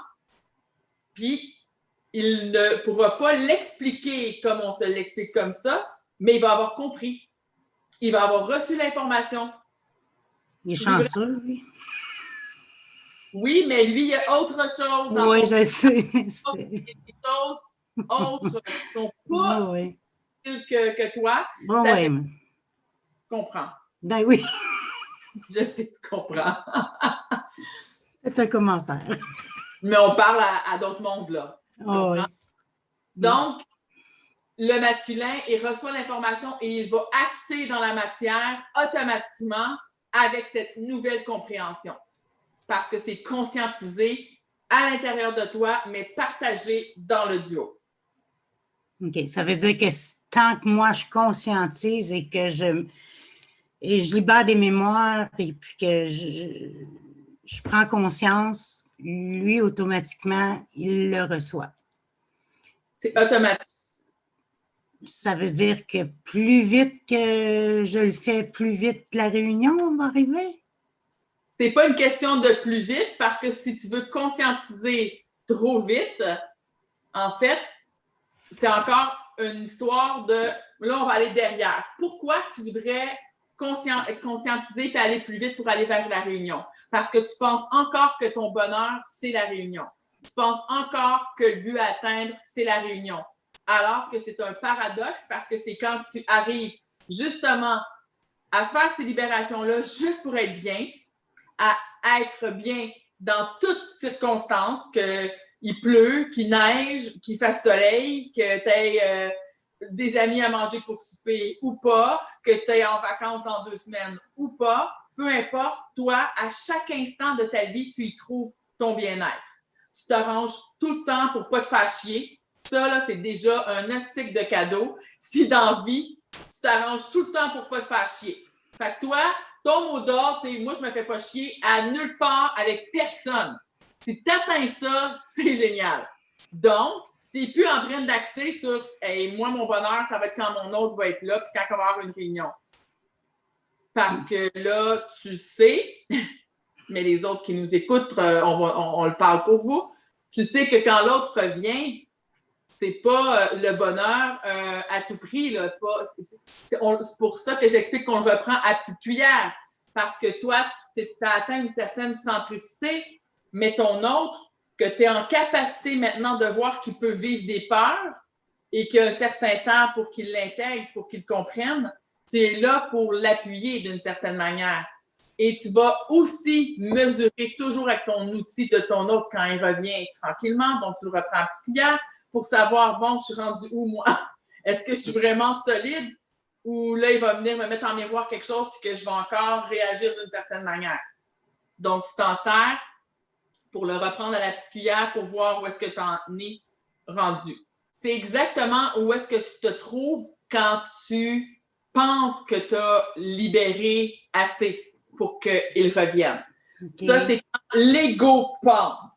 puis il ne pourra pas l'expliquer comme on se l'explique comme ça, mais il va avoir compris. Il va avoir reçu l'information. Il est chanceux, oui. Oui, mais lui, il y a autre chose dans oui, je sais. Il y a des choses autres qui ne sont pas que toi. Bon, ça oui. fait... Tu comprends. Ben oui. Je sais que tu comprends. C'est un commentaire. Mais on parle à d'autres mondes, là. Tu comprends? Oui. Donc, le masculin, il reçoit l'information et il va acter dans la matière automatiquement avec cette nouvelle compréhension. Parce que c'est conscientisé à l'intérieur de toi, mais partagé dans le duo. OK. Ça veut dire que tant que moi, je conscientise et que je libère des mémoires et puis que je prends conscience, lui, automatiquement, il le reçoit. C'est automatique. Ça veut dire que plus vite que je le fais, plus vite la réunion va arriver? c'est pas une question de plus vite, parce que si tu veux conscientiser trop vite, en fait, c'est encore une histoire de... Là, on va aller derrière. Pourquoi tu voudrais conscientiser et aller plus vite pour aller vers la réunion? Parce que tu penses encore que ton bonheur, c'est la réunion. Tu penses encore que le but à atteindre, c'est la réunion. Alors que c'est un paradoxe, parce que c'est quand tu arrives justement à faire ces libérations-là juste pour être bien, à être bien dans toutes circonstances, qu'il pleut, qu'il neige, qu'il fasse soleil, que tu aies des amis à manger pour souper ou pas, que tu aies en vacances dans 2 semaines ou pas, peu importe, toi, à chaque instant de ta vie, tu y trouves ton bien-être. Tu t'arranges tout le temps pour pas te faire chier. Ça, là, c'est déjà un hostique de cadeau. Si dans la vie, tu t'arranges tout le temps pour pas te faire chier. Fait que toi, ton mot d'ordre, c'est moi, je me fais pas chier à nulle part avec personne. Si tu atteins ça, c'est génial. Donc, tu n'es plus en train d'axer sur hey, moi, mon bonheur, ça va être quand mon autre va être là, puis quand on va avoir une réunion. Parce que là, tu sais, mais les autres qui nous écoutent, on le parle pour vous. Tu sais que quand l'autre revient, c'est pas le bonheur à tout prix. Là, c'est pour ça que j'explique qu'on le reprend à petite cuillère. Parce que toi, tu as atteint une certaine centricité, mais ton autre, que tu es en capacité maintenant de voir qu'il peut vivre des peurs et qu'il y a un certain temps pour qu'il l'intègre, pour qu'il comprenne, tu es là pour l'appuyer d'une certaine manière. Et tu vas aussi mesurer toujours avec ton outil de ton autre quand il revient tranquillement, donc tu le reprends à petite cuillère pour savoir, bon, je suis rendue où, moi? Est-ce que je suis vraiment solide ou là, il va venir me mettre en miroir quelque chose puis que je vais encore réagir d'une certaine manière? Donc, tu t'en sers pour le reprendre à la petite cuillère pour voir où est-ce que tu en es rendu. C'est exactement où est-ce que tu te trouves quand tu penses que tu as libéré assez pour qu'il revienne. Okay. Ça, c'est quand l'ego pense.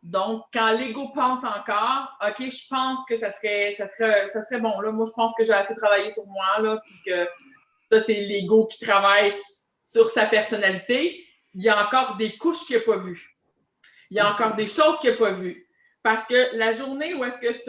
Donc, quand l'ego pense encore, OK, je pense que ça serait bon. Là, moi, je pense que j'ai assez travaillé sur moi, là, puis que ça, c'est l'ego qui travaille sur sa personnalité. Il y a encore des couches qu'il n'a pas vues. Il y a encore des choses qu'il n'a pas vues. Parce que la journée où est-ce que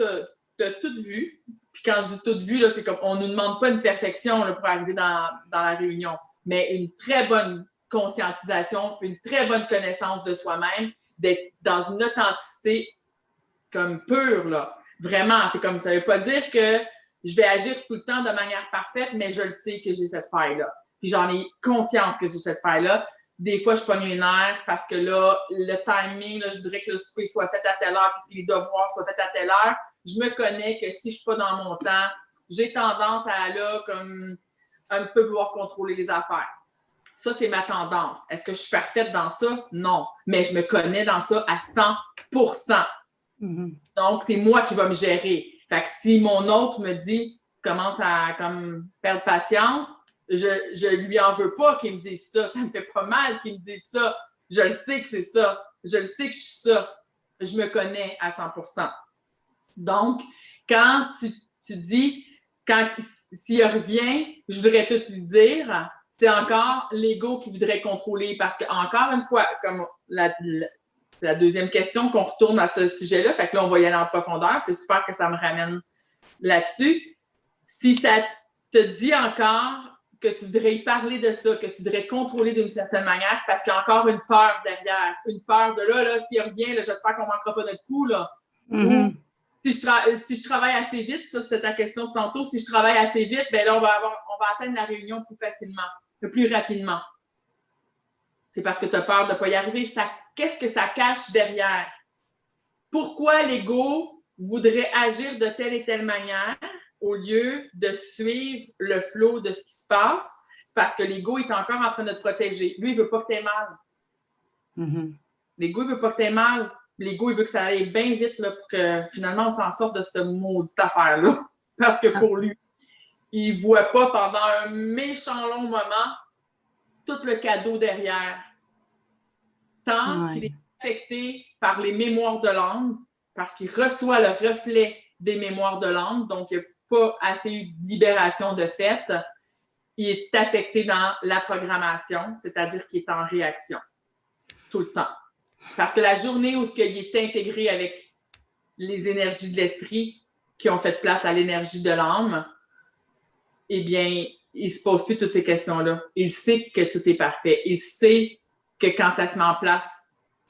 tu as tout vu, puis quand je dis tout vu, là, c'est comme on ne nous demande pas une perfection là, pour arriver dans la réunion, mais une très bonne conscientisation, une très bonne connaissance de soi-même, d'être dans une authenticité comme pure, là. Vraiment, c'est comme ça ne veut pas dire que je vais agir tout le temps de manière parfaite, mais je le sais que j'ai cette faille-là. Puis j'en ai conscience que j'ai cette faille-là. Des fois, je pogne les nerfs parce que là, le timing, là, je voudrais que le souper soit fait à telle heure puis que les devoirs soient faits à telle heure. Je me connais que si je ne suis pas dans mon temps, j'ai tendance à là, comme un petit peu pouvoir contrôler les affaires. Ça, c'est ma tendance. Est-ce que je suis parfaite dans ça? Non. Mais je me connais dans ça à 100%. Mm-hmm. Donc, c'est moi qui va me gérer. Fait que si mon autre me dit, commence à comme perdre patience, je lui en veux pas qu'il me dise ça. Ça me fait pas mal qu'il me dise ça. Je le sais que c'est ça. Je le sais que je suis ça. Je me connais à 100%. Donc, quand tu dis, s'il revient, je voudrais tout lui dire, c'est encore l'ego qui voudrait contrôler. Parce que, encore une fois, comme c'est la deuxième question qu'on retourne à ce sujet-là, fait que là, on va y aller en profondeur. C'est super que ça me ramène là-dessus. Si ça te dit encore que tu voudrais y parler de ça, que tu voudrais contrôler d'une certaine manière, c'est parce qu'il y a encore une peur derrière. Une peur de là s'il revient, là, j'espère qu'on ne manquera pas notre coup, là. Mm-hmm. Ou si je travaille assez vite, ça c'était ta question de tantôt, si je travaille assez vite, ben là, on va atteindre la réunion plus facilement, plus rapidement. C'est parce que tu as peur de ne pas y arriver. Qu'est-ce que ça cache derrière? Pourquoi l'ego voudrait agir de telle et telle manière au lieu de suivre le flow de ce qui se passe? C'est parce que l'ego est encore en train de te protéger. Lui, il ne veut pas que tu aies mal. Mm-hmm. L'ego, il ne veut pas que tu aies mal. L'ego, il veut que ça aille bien vite là, pour que finalement, on s'en sorte de cette maudite affaire-là. Parce que pour lui, il ne voit pas pendant un méchant long moment tout le cadeau derrière. Tant qu'il est affecté par les mémoires de l'âme, parce qu'il reçoit le reflet des mémoires de l'âme, donc il n'y a pas assez eu de libération de fait, il est affecté dans la programmation, c'est-à-dire qu'il est en réaction. tout le temps. Parce que la journée où il est intégré avec les énergies de l'esprit qui ont fait place à l'énergie de l'âme, eh bien, il ne se pose plus toutes ces questions-là. Il sait que tout est parfait. Il sait que quand ça se met en place,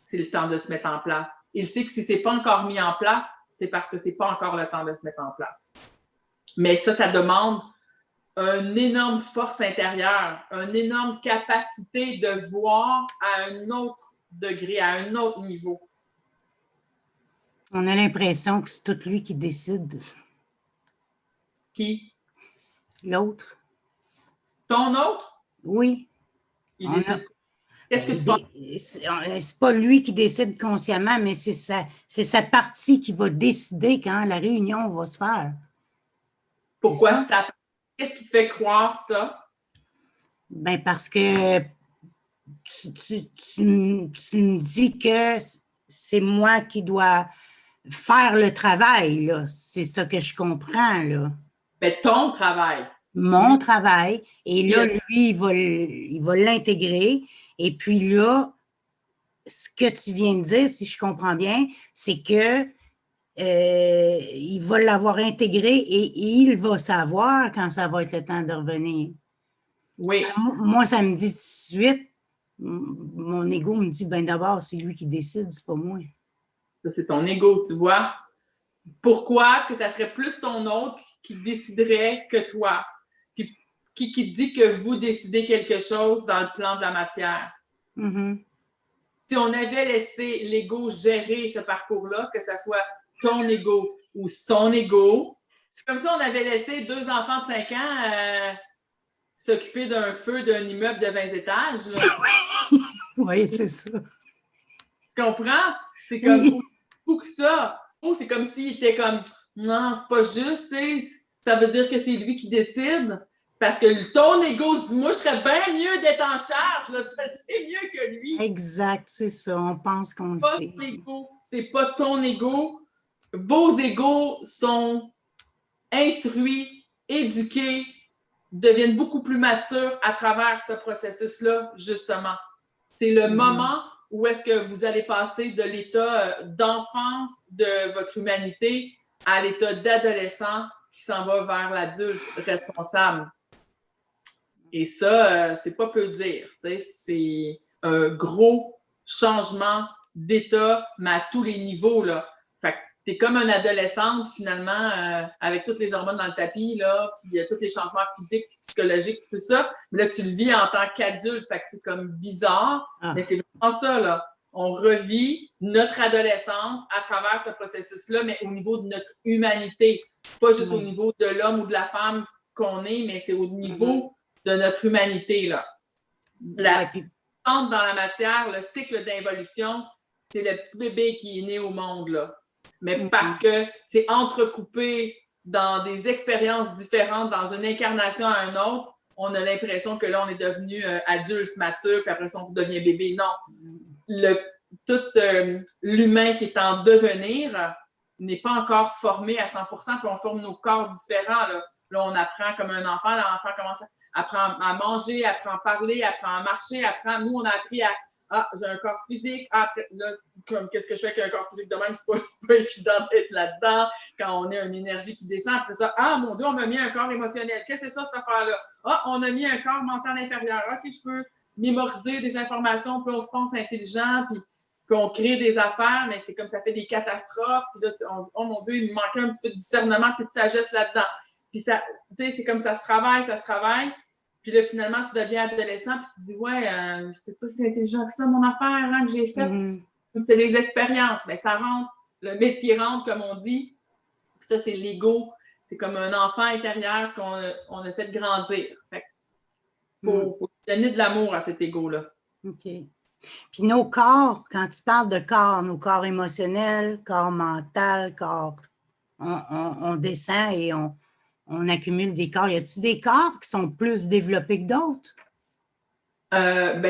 c'est le temps de se mettre en place. Il sait que si ce n'est pas encore mis en place, c'est parce que ce n'est pas encore le temps de se mettre en place. Mais ça demande une énorme force intérieure, une énorme capacité de voir à un autre degré, à un autre niveau. On a l'impression que c'est tout lui qui décide. Qui? L'autre. Ton autre? Oui. Il décide. Qu'est-ce que tu penses? C'est pas lui qui décide consciemment, mais c'est sa partie qui va décider quand la réunion va se faire. Pourquoi ça? Qu'est-ce qui te fait croire ça? Ben parce que tu me dis que c'est moi qui dois faire le travail, là. C'est ça que je comprends, là. Ben, ton travail. Mon travail. Et là, lui, il va l'intégrer. Et puis là, ce que tu viens de dire, si je comprends bien, c'est que il va l'avoir intégré et il va savoir quand ça va être le temps de revenir. Oui. Moi, ça me dit tout de suite, mon ego me dit, ben d'abord, c'est lui qui décide, c'est pas moi. Ça, c'est ton ego, tu vois. Pourquoi que ça serait plus ton autre qui déciderait que toi? Puis qui dit que vous décidez quelque chose dans le plan de la matière? Mm-hmm. Si on avait laissé l'ego gérer ce parcours-là, que ce soit ton ego ou son ego, c'est comme si on avait laissé 2 enfants de 5 ans s'occuper d'un feu d'un immeuble de 20 étages. Oui, c'est ça. Tu comprends? C'est comme ou que ça. Ou c'est comme s'il était comme non, c'est pas juste, tu sais. Ça veut dire que c'est lui qui décide. Parce que ton ego se dit, moi, je serais bien mieux d'être en charge, là, je serais mieux que lui. Exact, c'est ça. On pense qu'on le sait. C'est pas ton ego. Vos égos sont instruits, éduqués, deviennent beaucoup plus matures à travers ce processus-là, justement. C'est le moment où est-ce que vous allez passer de l'état d'enfance de votre humanité à l'état d'adolescent qui s'en va vers l'adulte responsable. Et ça, c'est pas peu dire. C'est un gros changement d'état, mais à tous les niveaux, là. Fait que t'es comme une adolescente, finalement, avec toutes les hormones dans le tapis, là, puis tous les changements physiques, psychologiques, tout ça. Mais là, tu le vis en tant qu'adulte, fait que c'est comme bizarre, mais c'est vraiment ça, là. On revit notre adolescence à travers ce processus-là, mais au niveau de notre humanité. Pas juste au niveau de l'homme ou de la femme qu'on est, mais c'est au niveau de notre humanité, là. Dans la matière, le cycle d'involution, c'est le petit bébé qui est né au monde, là. Mais parce que c'est entrecoupé dans des expériences différentes, dans une incarnation à un autre, on a l'impression que là, on est devenu adulte, mature, puis après ça, on devient bébé. Non. Tout l'humain qui est en devenir n'est pas encore formé à 100%, puis on forme nos corps différents, là. Là, on apprend comme un enfant, l'enfant commence apprend à manger, apprend à parler, apprend à marcher, nous, on a appris à j'ai un corps physique, là, comme qu'est-ce que je fais avec un corps physique de même, c'est pas évident d'être là-dedans quand on a une énergie qui descend. Après ça, mon Dieu, on m'a mis un corps émotionnel. Qu'est-ce que c'est ça, cette affaire-là? On a mis un corps mental inférieur. OK, je peux mémoriser des informations, puis on se pense intelligent, puis on crée des affaires, mais c'est comme ça fait des catastrophes. Puis là, on dit, oh mon Dieu, il me manquait un petit peu de discernement puis de sagesse là-dedans. Puis ça, tu sais, c'est comme ça se travaille. Puis là, finalement, tu deviens adolescent, puis tu te dis, ouais, je sais pas si intelligent que ça, mon affaire que j'ai faite. C'était des expériences. Mais ça rentre, le métier rentre, comme on dit. Puis ça, c'est l'ego. C'est comme un enfant intérieur qu'on a fait grandir. Fait faut donner de l'amour à cet ego-là. OK. Puis nos corps, quand tu parles de corps, nos corps émotionnels, corps mental, corps, on descend et on accumule des corps. Y a-t-il des corps qui sont plus développés que d'autres?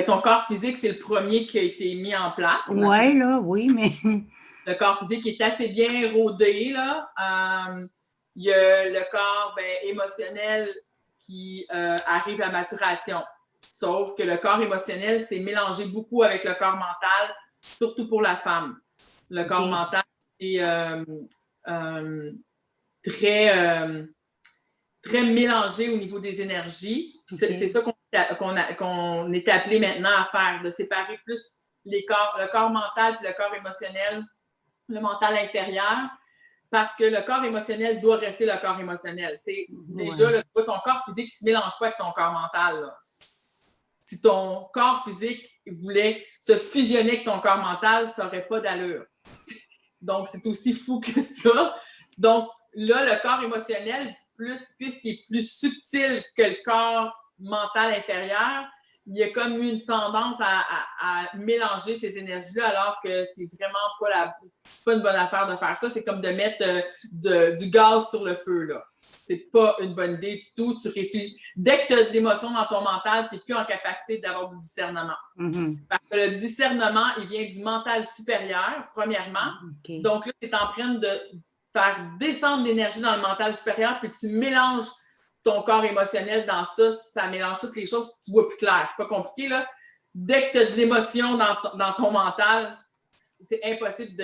Ton corps physique, c'est le premier qui a été mis en place. Oui, mais... Le corps physique est assez bien rodé, là. Il y a le corps émotionnel qui arrive à maturation. Sauf que le corps émotionnel s'est mélangé beaucoup avec le corps mental, surtout pour la femme. Le corps mental est très mélangé au niveau des énergies. C'est ça qu'on est appelé maintenant à faire, de séparer plus le corps mental et le corps émotionnel, le mental inférieur, parce que le corps émotionnel doit rester le corps émotionnel. Déjà, là, ton corps physique ne se mélange pas avec ton corps mental. Là. Si ton corps physique voulait se fusionner avec ton corps mental, ça n'aurait pas d'allure. Donc, c'est aussi fou que ça. Donc, là, le corps émotionnel, puisqu'il est plus subtil que le corps mental inférieur, il y a comme une tendance à mélanger ces énergies-là, alors que c'est vraiment pas une bonne affaire de faire ça. C'est comme de mettre du gaz sur le feu, là. C'est pas une bonne idée du tout. Tu réfléchis. Dès que tu as de l'émotion dans ton mental, tu n'es plus en capacité d'avoir du discernement. Parce que le discernement, il vient du mental supérieur, premièrement. Donc là, tu es en train de faire descendre l'énergie dans le mental supérieur, puis tu mélanges ton corps émotionnel dans ça, ça mélange toutes les choses, tu vois plus clair. C'est pas compliqué, là. Dès que tu as de l'émotion dans ton mental, c'est impossible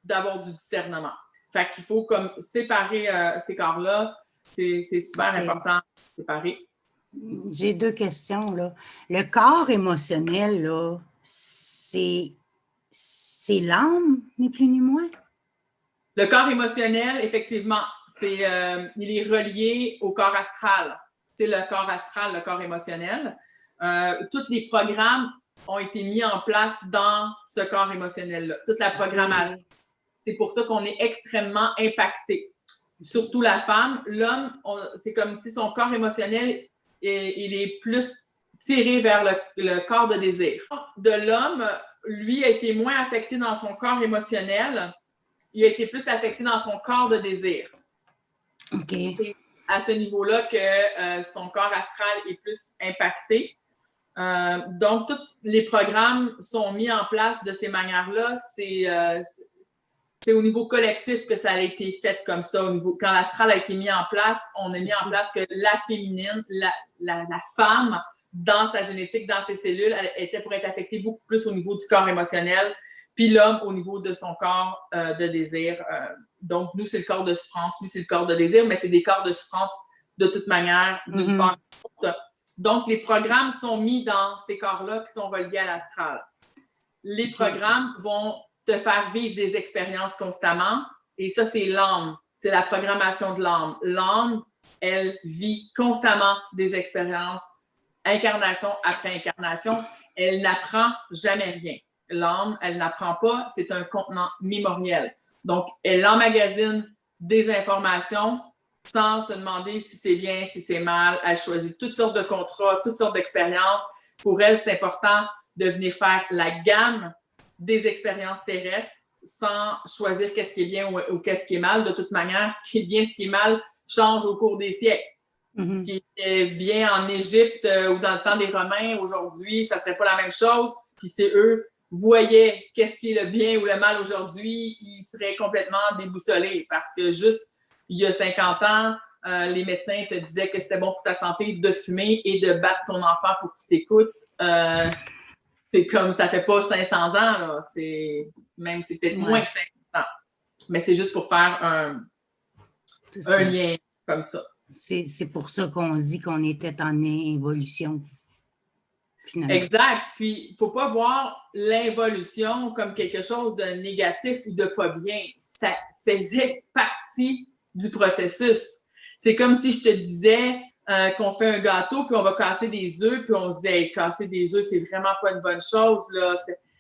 d'avoir du discernement. Fait qu'il faut comme séparer ces corps-là. C'est super important de séparer. J'ai 2 questions, là. Le corps émotionnel, là, c'est l'âme, ni plus ni moins? Le corps émotionnel, effectivement, il est relié au corps astral. C'est le corps astral, le corps émotionnel. Tous les programmes ont été mis en place dans ce corps émotionnel-là. Toute la programmation. C'est pour ça qu'on est extrêmement impacté. Surtout la femme. L'homme, c'est comme si son corps émotionnel, il est plus tiré vers le corps de désir. De l'homme, lui, a été moins affecté dans son corps émotionnel. Il a été plus affecté dans son corps de désir. C'est à ce niveau-là que son corps astral est plus impacté. Donc, tous les programmes sont mis en place de ces manières-là. C'est au niveau collectif que ça a été fait comme ça. Quand l'astral a été mis en place, on a mis en place que la féminine, la femme, dans sa génétique, dans ses cellules, elle était pour être affectée beaucoup plus au niveau du corps émotionnel, puis l'homme au niveau de son corps de désir. Donc, nous, c'est le corps de souffrance, lui, c'est le corps de désir, mais c'est des corps de souffrance de toute manière, d'une part ou l'autre. Donc, les programmes sont mis dans ces corps-là qui sont reliés à l'astral. Les programmes vont te faire vivre des expériences constamment, et ça, c'est l'âme. C'est la programmation de l'âme. L'âme, elle vit constamment des expériences, incarnation après incarnation. Elle n'apprend jamais rien. L'âme, elle n'apprend pas, c'est un contenant mémoriel. Donc, elle emmagasine des informations sans se demander si c'est bien, si c'est mal. Elle choisit toutes sortes de contrats, toutes sortes d'expériences. Pour elle, c'est important de venir faire la gamme des expériences terrestres sans choisir qu'est-ce qui est bien ou qu'est-ce qui est mal. De toute manière, ce qui est bien, ce qui est mal change au cours des siècles. Ce qui est bien en Égypte ou dans le temps des Romains, aujourd'hui, ça ne serait pas la même chose. Puis c'est eux voyaient qu'est-ce qui est le bien ou le mal aujourd'hui, ils seraient complètement déboussolés parce que juste il y a 50 ans, les médecins te disaient que c'était bon pour ta santé de fumer et de battre ton enfant pour qu'il t'écoute. C'est comme ça fait pas 500 ans, là. C'est peut-être moins que 500 ans. Mais c'est juste pour faire un lien comme ça. C'est pour ça qu'on dit qu'on était en évolution. Finalement. Exact. Puis, il ne faut pas voir l'évolution comme quelque chose de négatif ou de pas bien. Ça faisait partie du processus. C'est comme si je te disais qu'on fait un gâteau, puis on va casser des œufs, puis on se disait, hey, casser des œufs, c'est vraiment pas une bonne chose, là.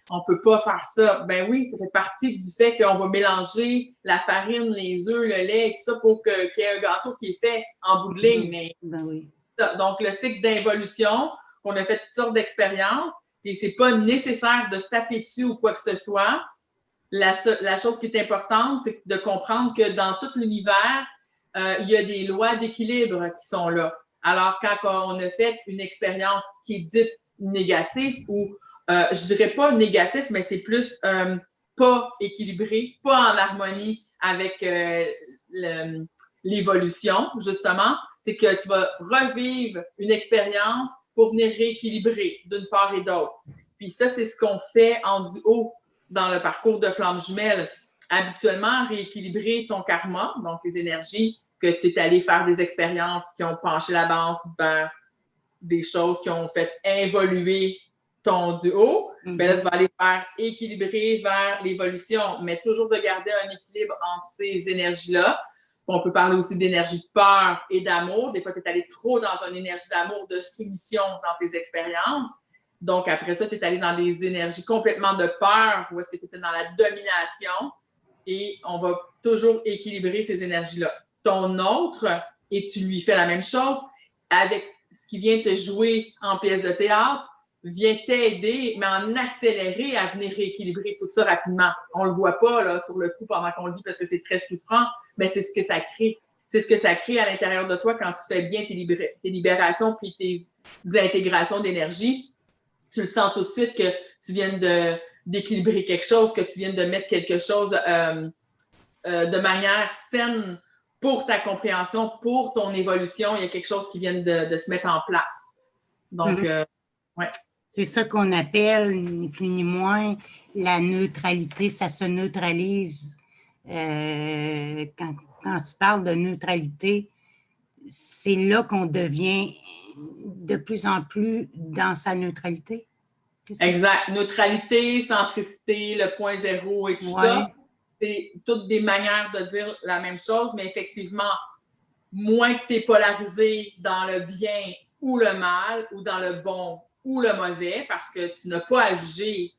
On peut pas faire ça. Ben oui, ça fait partie du fait qu'on va mélanger la farine, les œufs, le lait et tout ça pour qu'il y ait un gâteau qui est fait en bout de ligne. Mais donc, le cycle d'involution, on a fait toutes sortes d'expériences et c'est pas nécessaire de se taper dessus ou quoi que ce soit. La chose qui est importante, c'est de comprendre que dans tout l'univers, il y a des lois d'équilibre qui sont là. Alors, quand on a fait une expérience qui est dite négative ou je dirais pas négatif, mais c'est plus pas équilibré, pas en harmonie avec l'évolution, justement. C'est que tu vas revivre une expérience pour venir rééquilibrer d'une part et d'autre. Puis ça, c'est ce qu'on fait en duo dans le parcours de Flamme Jumelle. Habituellement, rééquilibrer ton karma, donc les énergies que tu es allé faire des expériences qui ont penché la balance vers des choses qui ont fait évoluer ton duo, ben là, tu vas aller faire équilibrer vers l'évolution, mais toujours de garder un équilibre entre ces énergies-là. On peut parler aussi d'énergie de peur et d'amour. Des fois, tu es allé trop dans une énergie d'amour, de soumission dans tes expériences. Donc, après ça, tu es allé dans des énergies complètement de peur, où est-ce que tu étais dans la domination. Et on va toujours équilibrer ces énergies-là. Ton autre, et tu lui fais la même chose, avec ce qui vient te jouer en pièce de théâtre, vient t'aider, mais en accélérer à venir rééquilibrer tout ça rapidement. On le voit pas là, sur le coup pendant qu'on le dit parce que c'est très souffrant, mais c'est ce que ça crée. C'est ce que ça crée à l'intérieur de toi quand tu fais bien tes libérations puis tes intégrations d'énergie. Tu le sens tout de suite que tu viens d'équilibrer quelque chose, que tu viens de mettre quelque chose de manière saine pour ta compréhension, pour ton évolution. Il y a quelque chose qui vient de se mettre en place. Donc, ouais. C'est ça qu'on appelle, ni plus ni moins, la neutralité. Ça se neutralise. Quand tu parles de neutralité, c'est là qu'on devient de plus en plus dans sa neutralité. Exact. Neutralité, centricité, le point zéro et tout ça, c'est toutes des manières de dire la même chose, mais effectivement, moins que tu es polarisé dans le bien ou le mal, ou dans le bon ou le mauvais, parce que tu n'as pas à juger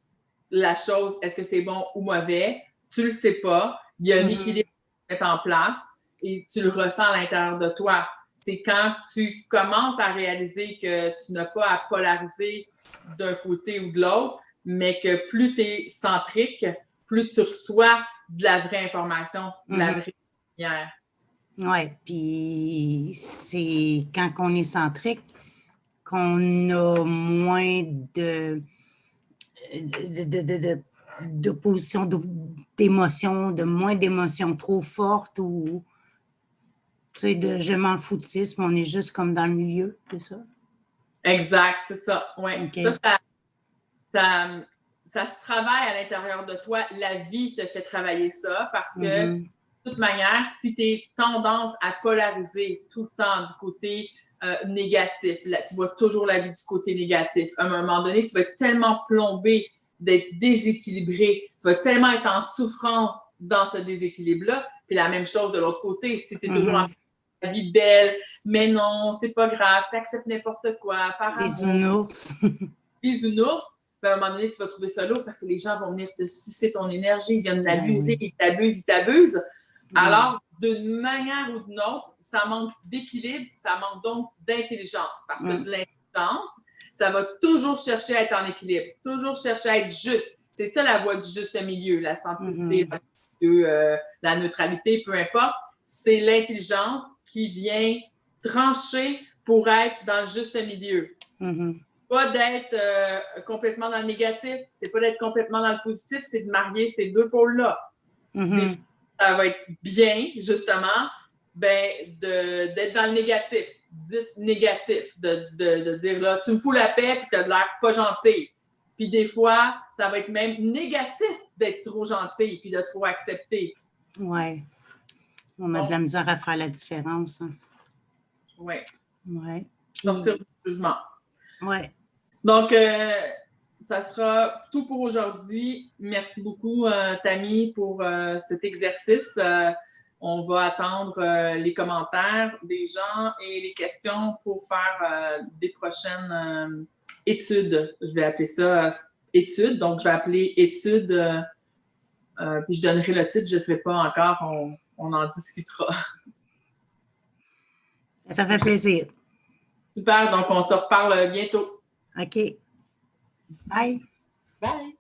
la chose, est-ce que c'est bon ou mauvais, tu le sais pas, il y a un équilibre qui est en place et tu le ressens à l'intérieur de toi. C'est quand tu commences à réaliser que tu n'as pas à polariser d'un côté ou de l'autre, mais que plus tu es centrique, plus tu reçois de la vraie information, de la vraie lumière. Oui, puis c'est quand on est centrique qu'on a moins d'opposition, d'émotions, moins d'émotions trop fortes ou tu sais, de je m'en foutisme, on est juste comme dans le milieu, c'est ça? Exact, c'est ça. Oui. Okay. Ça se travaille à l'intérieur de toi. La vie te fait travailler ça parce que, de toute manière, si tu es tendance à polariser tout le temps du côté négatif, là, tu vois toujours la vie du côté négatif. À un moment donné, tu vas être tellement plombé d'être déséquilibré, tu vas tellement être en souffrance dans ce déséquilibre-là. Puis la même chose de l'autre côté, si tu es toujours en la vie belle, mais non, c'est pas grave, t'acceptes n'importe quoi, par bisounours. Bisounours, ben, à un moment donné, tu vas trouver ça lourd parce que les gens vont venir te sucer ton énergie, ils viennent l'abuser, ils t'abusent. Alors, d'une manière ou d'une autre, ça manque d'équilibre, ça manque donc d'intelligence. Parce que de l'intelligence, ça va toujours chercher à être en équilibre, toujours chercher à être juste. C'est ça la voie du juste milieu, la centricité, la neutralité, peu importe. C'est l'intelligence qui vient trancher pour être dans le juste milieu. Pas d'être complètement dans le négatif, c'est pas d'être complètement dans le positif, c'est de marier ces deux pôles-là. Des fois, ça va être bien, justement, d'être dans le négatif, dites négatif, de dire là, tu me fous la paix puis t'as de l'air pas gentil. Puis des fois, ça va être même négatif d'être trop gentil puis de trop accepter. Oui. On a de la misère à faire la différence. Hein. Oui. Oui. Sortir du jugement. Oui. Donc, ça sera tout pour aujourd'hui. Merci beaucoup, Tammy, pour cet exercice. On va attendre les commentaires des gens et les questions pour faire des prochaines études. Je vais appeler ça études. Donc, je vais appeler études, puis je donnerai le titre. Je ne sais pas encore. On en discutera. Ça fait plaisir. Super. Donc, on se reparle bientôt. OK. Bye. Bye.